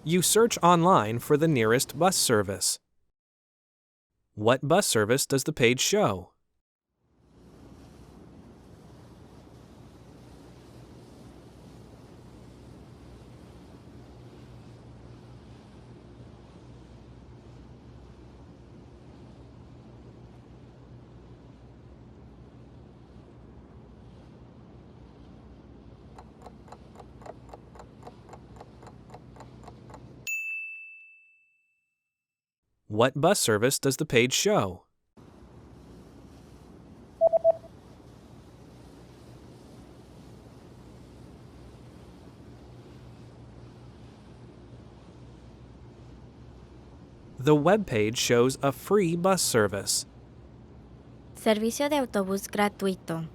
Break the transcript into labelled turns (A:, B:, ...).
A: You search online for the nearest bus service. What bus service does the page show? What bus service does the page show? The web page shows a free bus service.
B: Servicio de autobús gratuito.